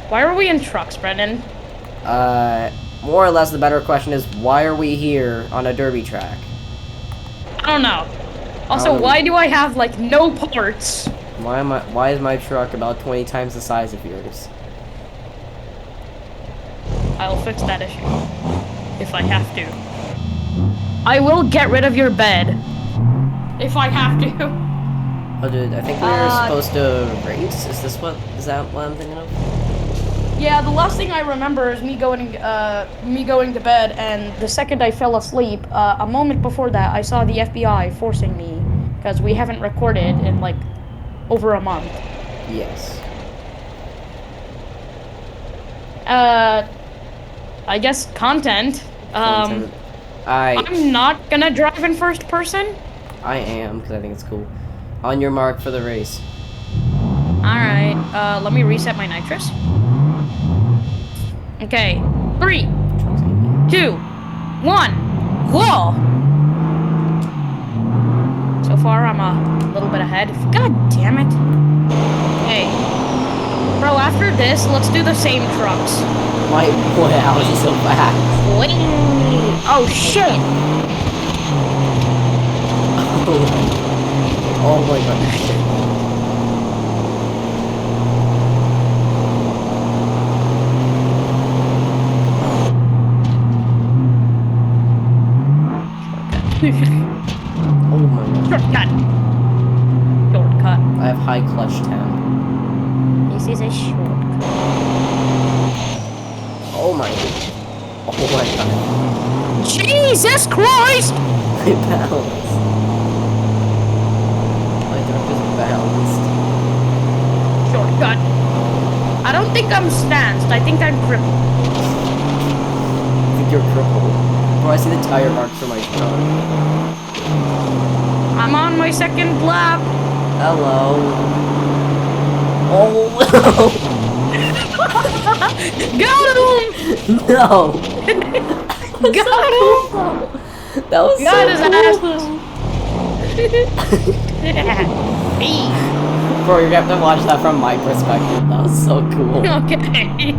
Why are we in trucks, Brendan? More or less the better question is, why are we here on a derby track? I don't know. Also, why do I have, like, no parts? Why is my truck about 20 times the size of yours? I'll fix that issue. If I have to. I will get rid of your bed. If I have to. Oh, dude, I think we were supposed to race? Is that what I'm thinking of? Yeah, the last thing I remember is me going to bed, and the second I fell asleep, a moment before that, I saw the FBI forcing me, because we haven't recorded in, like, over a month. Yes. I guess content. I'm not gonna drive in first person. I am, because I think it's cool. On your mark for the race. Alright, let me reset my nitrous. Okay, 3, 2, 1, whoa! So far, I'm a little bit ahead. God damn it. Hey. Bro, after this, let's do the same trucks. Boy, how is he so fast? Oh, shit! Oh my god. Oh my god. Shortcut. Shortcut. I have high clutch temp. This is a shortcut. Oh my god. Oh my god. Jesus Christ! I bounced. My truck just bounced. Shortcut. I don't think I'm stanced. I think I'm crippled. I think you're crippled. Bro, I see the tire marks for my truck. I'm on my second lap. Hello. Oh. Got him! No. Got him! That was Got his so ass. Bro, you're gonna have to watch that from my perspective. That was so cool. Okay.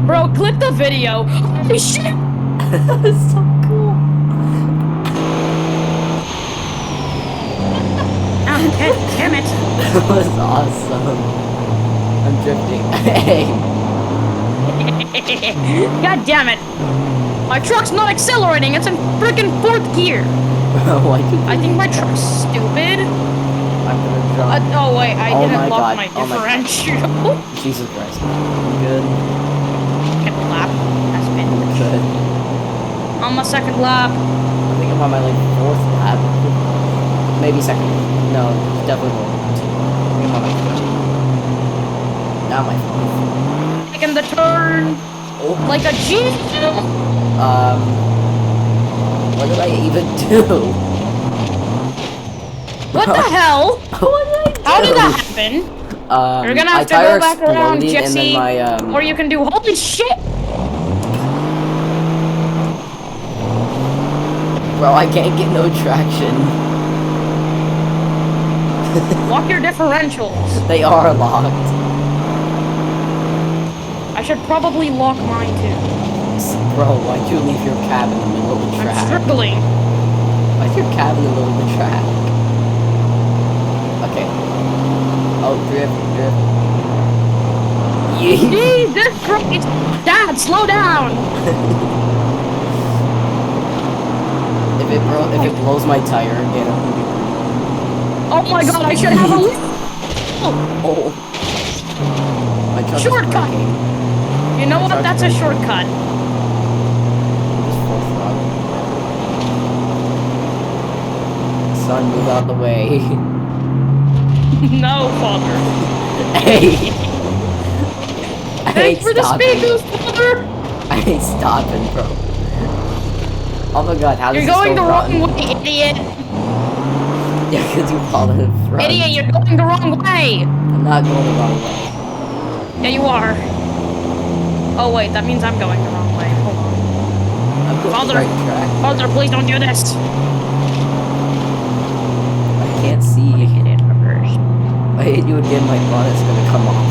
Bro, click the video. Holy shit! That was so cool. Oh, damn it. That was awesome. I'm drifting. Hey. God damn it. My truck's not accelerating. It's in freaking 4th gear. I think my truck's stupid. I'm gonna jump. Oh wait, I didn't lock my differential. Jesus Christ. I'm good. Second lap has been Good. on my second lap. I think I'm on my like 4th lap. Maybe second. No, definitely more. I think I'm on my 3rd. Now my 4th. Taking the turn. Oh. Like a G. What did I even do? What the hell? What did I do? How did that happen? You're gonna have to go back around, Jesse, or you can do holy shit! Bro, I can't get no traction. Lock your differentials. They are locked. I should probably lock mine too. Bro, why'd you leave your cab in the middle of the track? I'm struggling. Why's your cab in the middle of the track? Okay. Oh, drift. Jesus Christ! Dad, slow down! If it blows my tire again, I'm gonna be... Oh my god, I should have a Oh. My truck shortcut! You know what? That's a shortcut. Just full throttle. Son, move out the way. No, father. Hey! Thanks for the speed boost, father! I ain't stopping, bro. Oh my god, how does You're going the wrong way, idiot! Yeah, because you followed in front. Idiot, you're going the wrong way! I'm not going the wrong way. Yeah, you are. Oh wait, that means I'm going the wrong way. Hold on. I'm going Father, the right track. Father, please don't do this! I can't see. Hit it reverse. Wait, hit you again, my bonnet's gonna come off.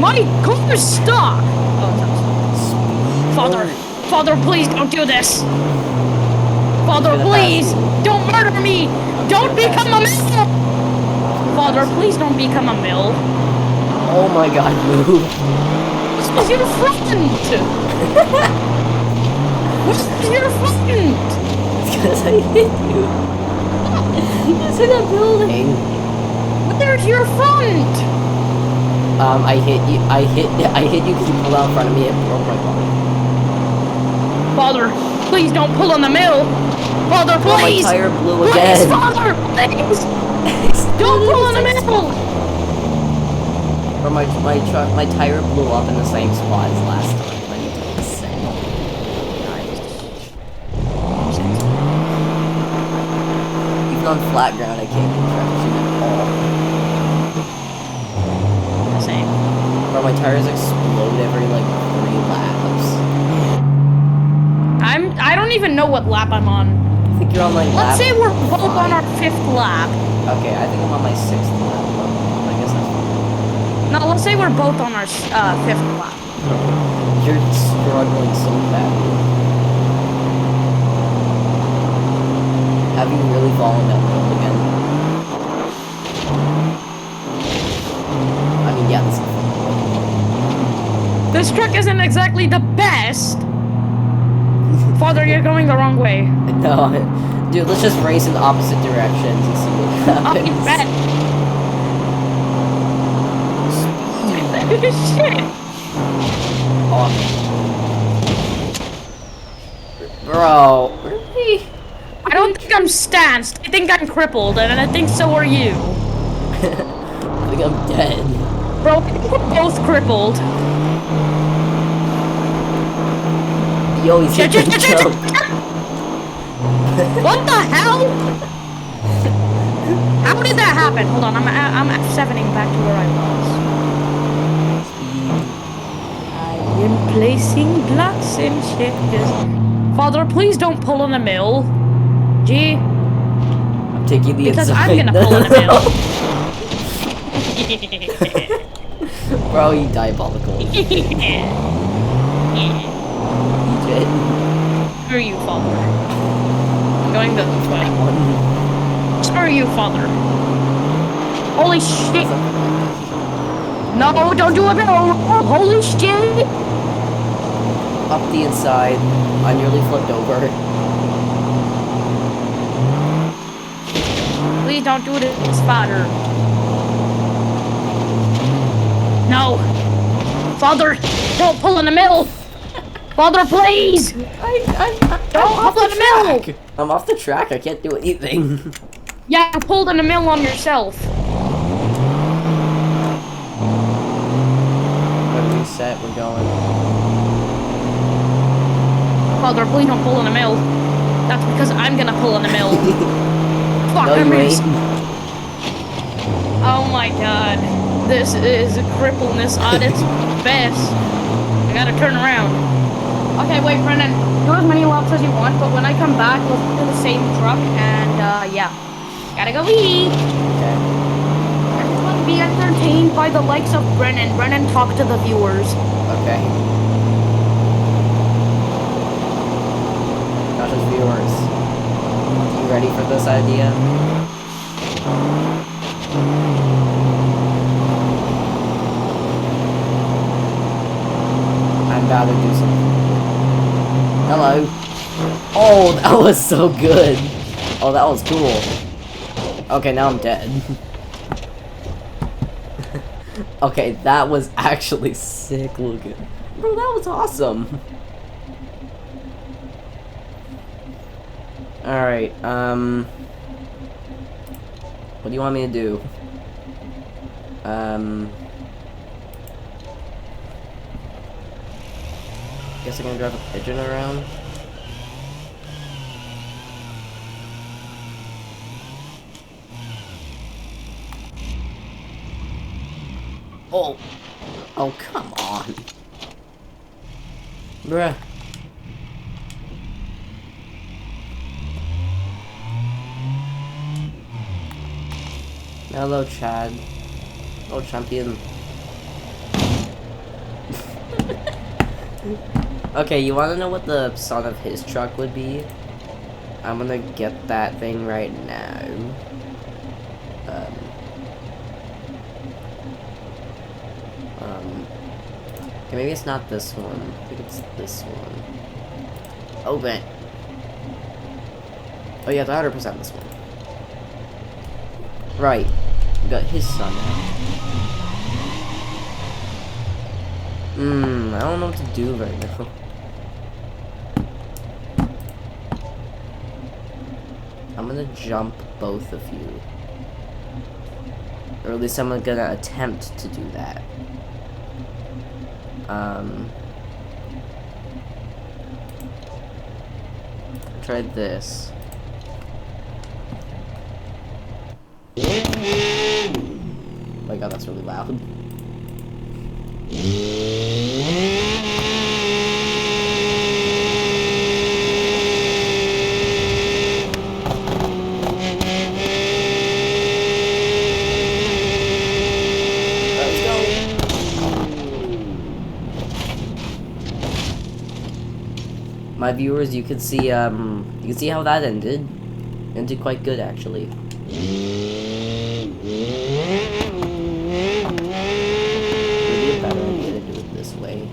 My car's stuck! Oh, it's not stuck. Father, Father, please don't do this! Father, please! Don't murder me! Don't become a mill! Father, please don't become a mill. Oh my god, move. This is your front! What is your front? It's because I hit you. You just hit a building. Where's your front? I hit you because you pulled out in front of me and broke my car. Father, please don't pull on the mill. Father, please. Oh, my tire blew Please, again. Father, please. Don't pull on the mill. Or my tire blew up in the same spot as last time. I need to reset. Even on flat ground, I can't get traction at all. The same. Bro, my tires explode every like 3 laps. I don't even know what lap I'm on. I think you're on like lap. Let's say we're both 5. on our 5th lap. Okay, I think I'm on my 6th lap. But I guess that's fine. No, let's say we're both on our 5th lap. You're struggling so badly. Have you really fallen down the hill again? I mean, yeah, this is fun. This truck isn't exactly the best. Father, you're going the wrong way. No, dude, let's just race in opposite directions and see what happens. I bet. Shit. Oh. Bro, really? I don't think I'm stanced. I think I'm crippled, and I think so are you. I think I'm dead. Bro, we're both crippled. Yo, he's hit the jump. What the hell? How did that happen? Hold on, I'm F7ing back to where I was. I am placing blocks in checkers. Father, please don't pull in the mill. Gee. I'm taking the Because inside. I'm gonna pull in the mill. Bro, you diabolical. You did. Screw you, Father. I'm going this way. One. Screw you, Father. Holy shit. No, don't do it. Holy shit. Up the inside. I nearly flipped over. Please don't do this, Father. No. Father, don't pull in the middle. Father, please. Don't pull in the middle. I'm off the track. I can't do anything. Yeah, you pulled in the middle on yourself. Gotta reset. We're going. Father, please don't pull in the middle. That's because I'm gonna pull in the middle. Fuck, No, I you missed. ain't. Oh my god. This is crippleness at its best. I gotta turn around. Okay, wait, Brennan. Do as many laps as you want, but when I come back, let's do the same truck, and, yeah. Gotta go eat. Okay. Everyone be entertained by the likes of Brennan. Brennan, talk to the viewers. Okay. Josh's viewers. You ready for this idea? I'm about to do something. Hello. Oh, that was so good. Oh, that was cool. Okay, now I'm dead. Okay, that was actually sick looking. Bro, that was awesome. Alright, what do you want me to do? Guess I'm gonna drive a pigeon around. Oh. Oh, come on. Bruh. Hello, Chad. Oh, champion. Okay, you want to know what the sound of his truck would be? I'm gonna get that thing right now. Okay, maybe it's not this one. I think it's this one. Open. Oh yeah, it's 100% this one. Right. We got his son now. I don't know what to do right now. I'm gonna jump both of you. Or at least I'm gonna attempt to do that. Tried this. Oh my god, that's really loud. My viewers, you can see how that ended. Ended quite good, actually. Maybe a better idea to do it this way.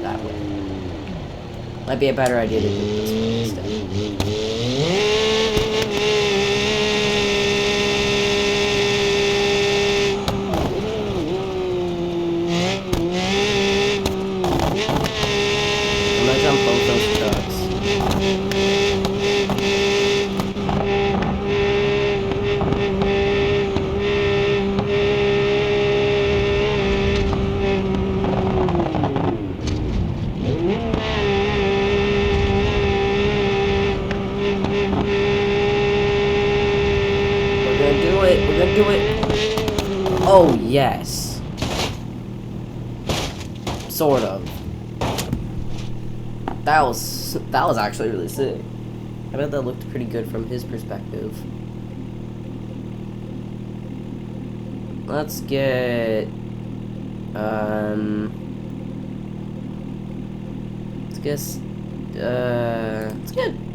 That way. Might be a better idea to do it this way instead. I'm gonna jump both those trucks. We're gonna do it. Oh, yes. Sort of. That was actually really sick. I bet that looked pretty good from his perspective. Let's get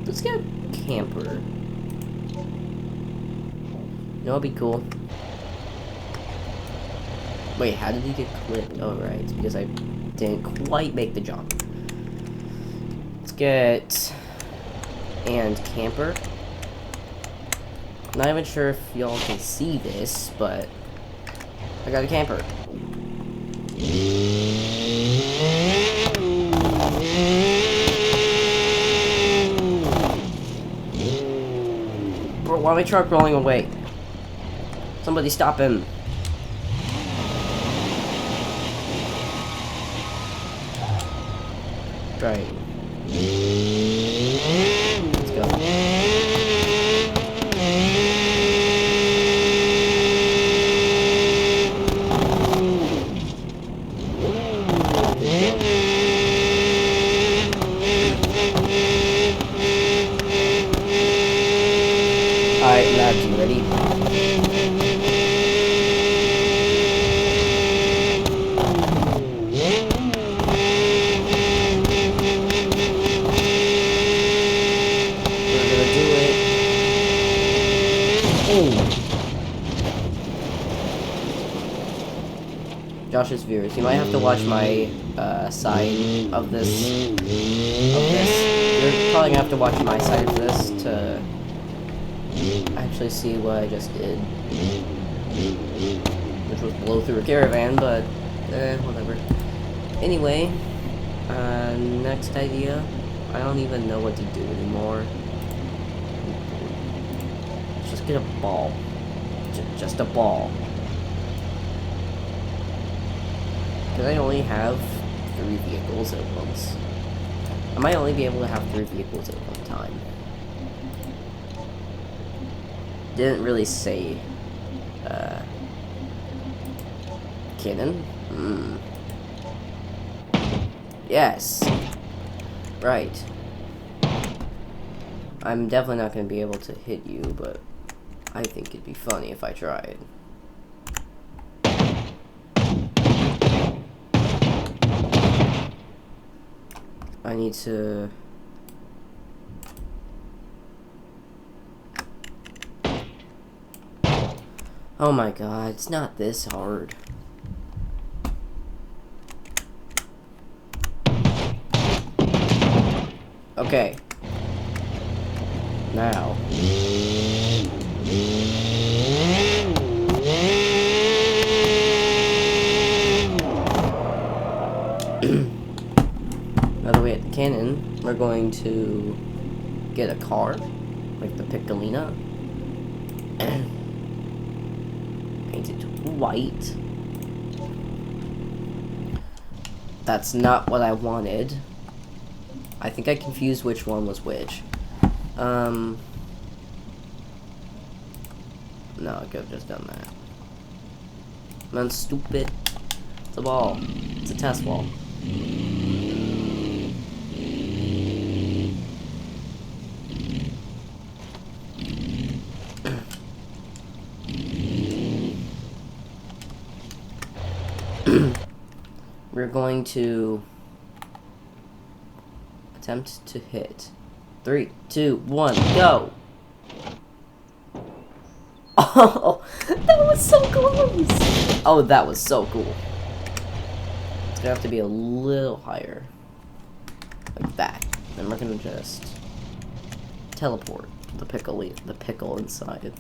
let's get camper. You know, it'd be cool. Wait, how did he get clipped? Oh, right, it's because I didn't quite make the jump. Let's get and camper. Not even sure if y'all can see this, but I got a camper. Bro, why my truck rolling away? Somebody stop him. Right. Let's go. Alright, lads, you ready? Josh's viewers, you might have to watch my side of this. You're probably gonna have to watch my side of this to actually see what I just did, which was blow through a caravan, but whatever. Anyway, next idea. I don't even know what to do anymore. Let's just get a ball. Just a ball. Because I only have 3 vehicles at once. I might only be able to have 3 vehicles at one time. Didn't really say, cannon? Yes. Right. I'm definitely not going to be able to hit you, but I think it'd be funny if I tried. I need to... Oh my god, it's not this hard. Okay. Now. Now that we hit the cannon, we're going to get a car, like the Piccolina, and paint it white. That's not what I wanted. I think I confused which one was which. No, I could have just done that. Man, stupid. It's a ball. It's a test ball. We're going to attempt to hit. 3, 2, 1, go! Oh, that was so close! Oh, that was so cool. It's gonna have to be a little higher. Like that. Then we're gonna just teleport the pickle inside.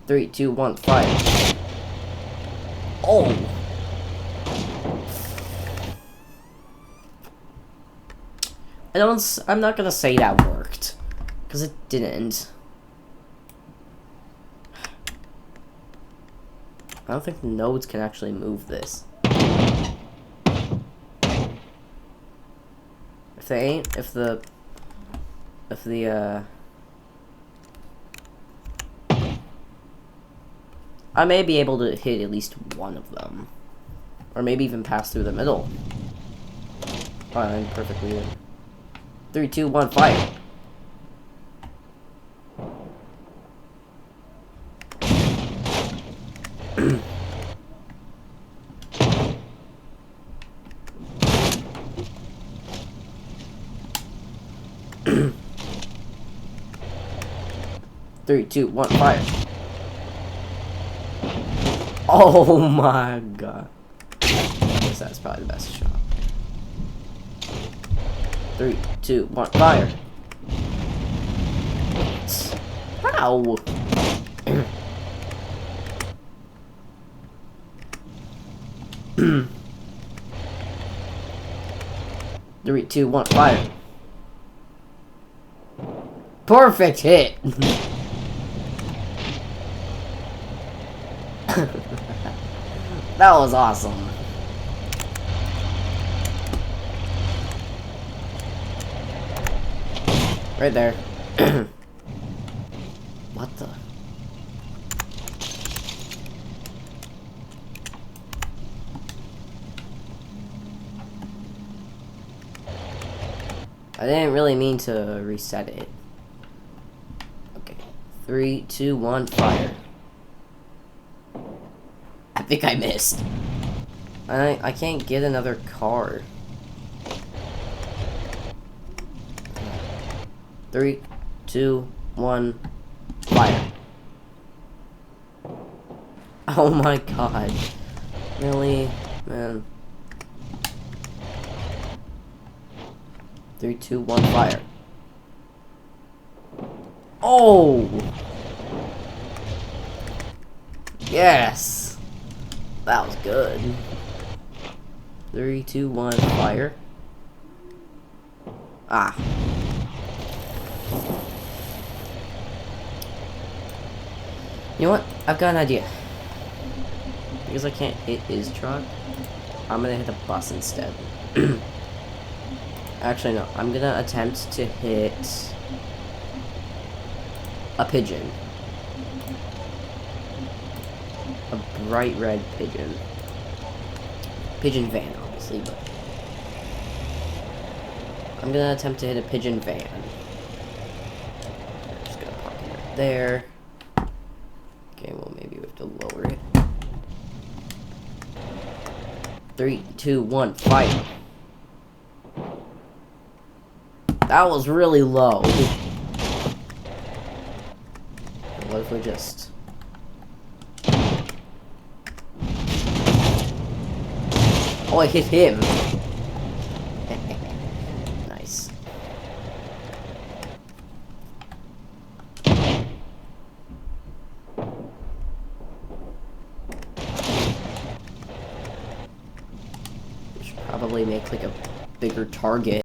Three, two, one, fire. Oh! I'm not gonna say that worked, because it didn't. I don't think the nodes can actually move this. If the I may be able to hit at least one of them. Or maybe even pass through the middle. Oh, I'm perfectly in. 3, 2, 1, fire! Three, two, one, fire! Oh my god. I guess that's probably the best shot. 3, 2, 1, fire! Ow! 3, 2, 1, fire! Perfect hit! That was awesome. Right there. What the? I didn't really mean to reset it. Okay. 3, 2, 1, fire. I think I missed. I can't get another car. 3, 2, 1, fire. Oh my god. Really? Man. 3, 2, 1, fire. Oh! Yes! That was good. 3, 2, 1, fire. Ah. You know what? I've got an idea. Because I can't hit his truck, I'm gonna hit a bus instead. Actually, no. I'm gonna attempt to hit a pigeon. A bright red pigeon. Pigeon van, obviously, but... I'm gonna attempt to hit a pigeon van. Just gonna park it right there. Okay, well, maybe we have to lower it. 3, 2, 1, fight. That was really low. What if we just... Oh, I hit him. Nice. We should probably make like a bigger target.